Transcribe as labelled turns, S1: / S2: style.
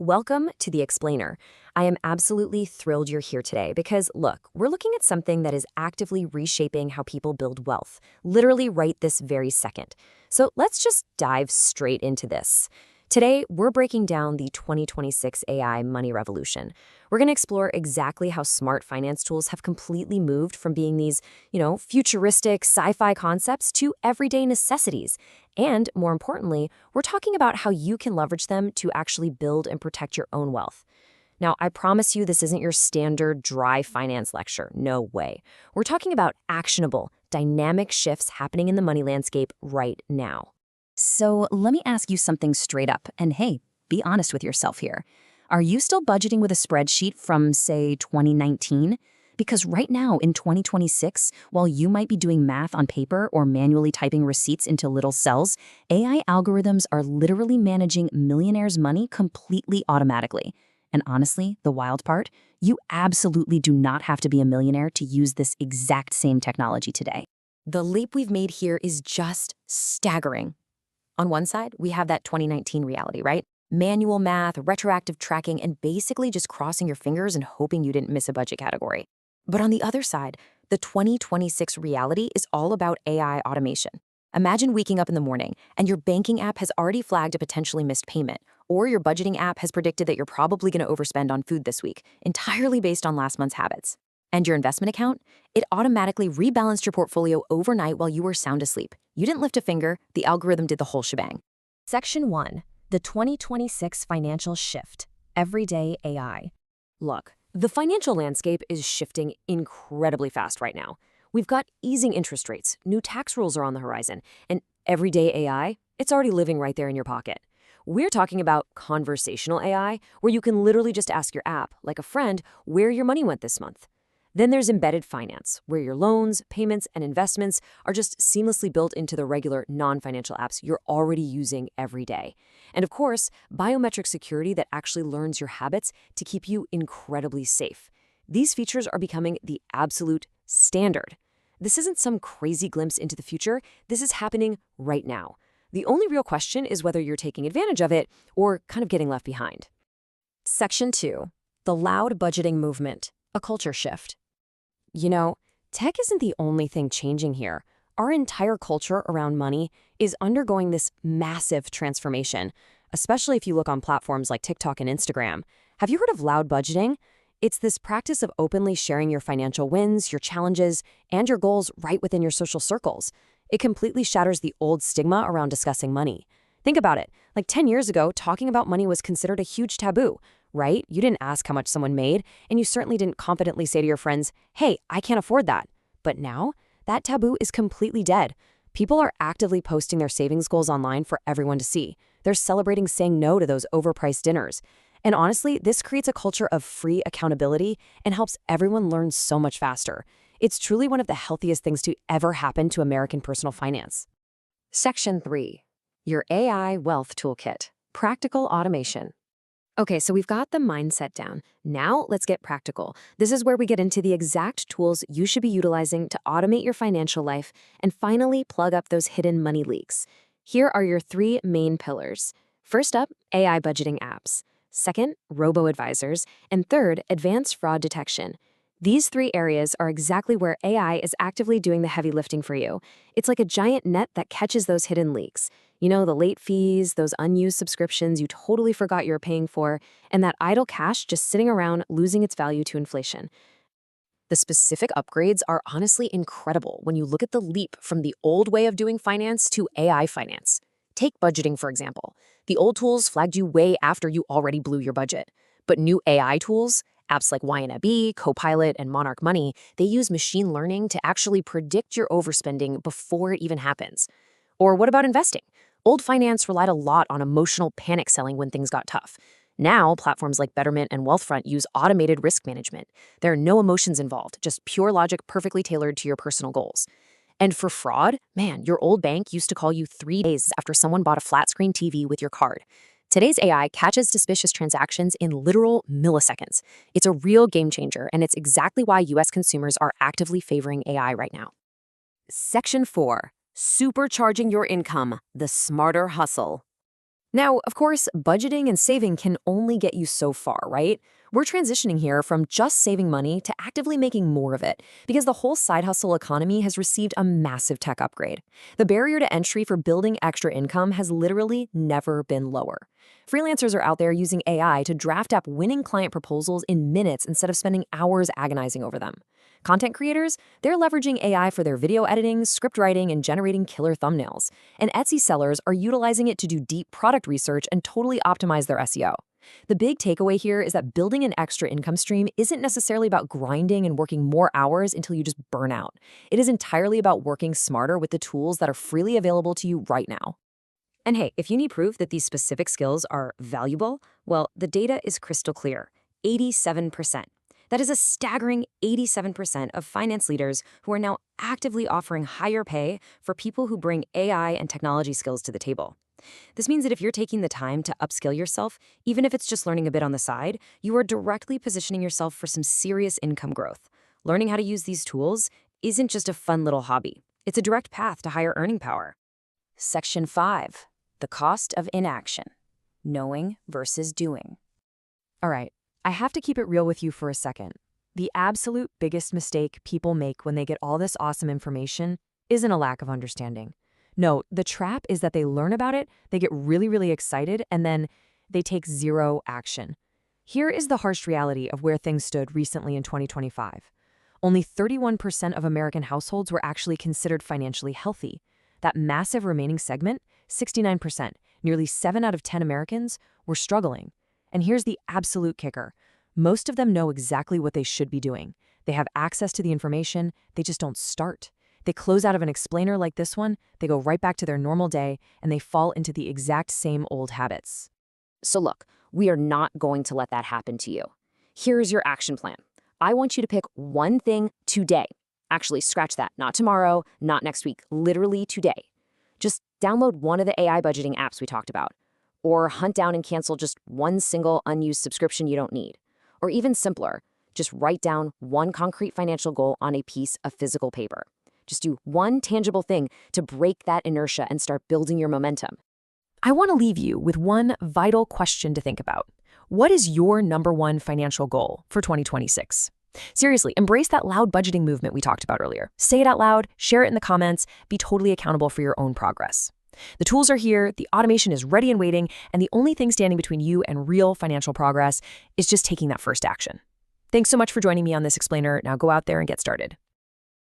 S1: Welcome to The Explainer. I am absolutely thrilled you're here today because, look, we're looking at something that is actively reshaping how people build wealth, literally right this very second. So let's just dive straight into this. Today, we're breaking down the 2026 AI money revolution. We're going to explore exactly how smart finance tools have completely moved from being these, futuristic sci-fi concepts to everyday necessities. And more importantly, we're talking about how you can leverage them to actually build and protect your own wealth. Now, I promise you this isn't your standard dry finance lecture. No way. We're talking about actionable, dynamic shifts happening in the money landscape right now.
S2: So let me ask you something straight up, and hey, be honest with yourself here. Are you still budgeting with a spreadsheet from, say, 2019? Because right now, in 2026, while you might be doing math on paper or manually typing receipts into little cells, AI algorithms are literally managing millionaires' money completely automatically. And honestly, the wild part, you absolutely do not have to be a millionaire to use this exact same technology today.
S1: The leap we've made here is just staggering. On one side, we have that 2019 reality, right? Manual math, retroactive tracking, and basically just crossing your fingers and hoping you didn't miss a budget category. But on the other side, the 2026 reality is all about AI automation. Imagine waking up in the morning and your banking app has already flagged a potentially missed payment, or your budgeting app has predicted that you're probably going to overspend on food this week, entirely based on last month's habits. And your investment account? It automatically rebalanced your portfolio overnight while you were sound asleep. You didn't lift a finger, the algorithm did the whole shebang. Section 1. The 2026 Financial Shift. Everyday AI. Look, the financial landscape is shifting incredibly fast right now. We've got easing interest rates, new tax rules are on the horizon, and everyday AI, it's already living right there in your pocket. We're talking about conversational AI, where you can literally just ask your app, like a friend, where your money went this month. Then there's embedded finance, where your loans, payments, and investments are just seamlessly built into the regular non-financial apps you're already using every day. And of course, biometric security that actually learns your habits to keep you incredibly safe. These features are becoming the absolute standard. This isn't some crazy glimpse into the future. This is happening right now. The only real question is whether you're taking advantage of it or kind of getting left behind. Section 2. The loud budgeting movement, a culture shift. Tech isn't the only thing changing here. Our entire culture around money is undergoing this massive transformation, especially if you look on platforms like TikTok and Instagram. Have you heard of loud budgeting? It's this practice of openly sharing your financial wins, your challenges, and your goals right within your social circles. It completely shatters the old stigma around discussing money. Think about it. Like 10 years ago, talking about money was considered a huge taboo, right? You didn't ask how much someone made, and you certainly didn't confidently say to your friends, hey, I can't afford that. But now, that taboo is completely dead. People are actively posting their savings goals online for everyone to see. They're celebrating saying no to those overpriced dinners. And honestly, this creates a culture of free accountability and helps everyone learn so much faster. It's truly one of the healthiest things to ever happen to American personal finance. Section 3. Your AI Wealth Toolkit. Practical automation. Okay, so we've got the mindset down. Now let's get practical. This is where we get into the exact tools you should be utilizing to automate your financial life and finally plug up those hidden money leaks. Here are your 3 main pillars. First up, AI budgeting apps. Second, robo-advisors. And third, advanced fraud detection. These 3 areas are exactly where AI is actively doing the heavy lifting for you. It's like a giant net that catches those hidden leaks. The late fees, those unused subscriptions you totally forgot you were paying for, and that idle cash just sitting around losing its value to inflation. The specific upgrades are honestly incredible when you look at the leap from the old way of doing finance to AI finance. Take budgeting, for example. The old tools flagged you way after you already blew your budget. But new AI tools, apps like YNAB, Copilot, and Monarch Money, they use machine learning to actually predict your overspending before it even happens. Or what about investing? Old finance relied a lot on emotional panic selling when things got tough. Now, platforms like Betterment and Wealthfront use automated risk management. There are no emotions involved, just pure logic perfectly tailored to your personal goals. And for fraud, man, your old bank used to call you 3 days after someone bought a flat-screen TV with your card. Today's AI catches suspicious transactions in literal milliseconds. It's a real game changer, and it's exactly why U.S. consumers are actively favoring AI right now. Section 4. Supercharging your income, the smarter hustle. Now, of course, budgeting and saving can only get you so far, right? We're transitioning here from just saving money to actively making more of it because the whole side hustle economy has received a massive tech upgrade. The barrier to entry for building extra income has literally never been lower. Freelancers are out there using AI to draft up winning client proposals in minutes instead of spending hours agonizing over them. Content creators, they're leveraging AI for their video editing, script writing, and generating killer thumbnails. And Etsy sellers are utilizing it to do deep product research and totally optimize their SEO. The big takeaway here is that building an extra income stream isn't necessarily about grinding and working more hours until you just burn out. It is entirely about working smarter with the tools that are freely available to you right now. And hey, if you need proof that these specific skills are valuable, well, the data is crystal clear. 87%. That is a staggering 87% of finance leaders who are now actively offering higher pay for people who bring AI and technology skills to the table. This means that if you're taking the time to upskill yourself, even if it's just learning a bit on the side, you are directly positioning yourself for some serious income growth. Learning how to use these tools isn't just a fun little hobby. It's a direct path to higher earning power. Section 5. The cost of inaction. Knowing versus doing. All right, I have to keep it real with you for a second. The absolute biggest mistake people make when they get all this awesome information isn't a lack of understanding. No, the trap is that they learn about it, they get really, really excited, and then they take zero action. Here is the harsh reality of where things stood recently in 2025. Only 31% of American households were actually considered financially healthy. That massive remaining segment, 69%, nearly 7 out of 10 Americans, were struggling. And here's the absolute kicker. Most of them know exactly what they should be doing. They have access to the information, they just don't start. They close out of an explainer like this one, they go right back to their normal day, and they fall into the exact same old habits. So look, we are not going to let that happen to you. Here's your action plan. I want you to pick one thing today. Actually, scratch that. Not tomorrow, not next week, literally today. Just download one of the AI budgeting apps we talked about. Or hunt down and cancel just one single unused subscription you don't need. Or even simpler, just write down one concrete financial goal on a piece of physical paper. Just do one tangible thing to break that inertia and start building your momentum. I want to leave you with one vital question to think about. What is your number one financial goal for 2026? Seriously, embrace that loud budgeting movement we talked about earlier. Say it out loud, share it in the comments, be totally accountable for your own progress. The tools are here, the automation is ready and waiting, and the only thing standing between you and real financial progress is just taking that first action. Thanks so much for joining me on this explainer. Now go out there and get started.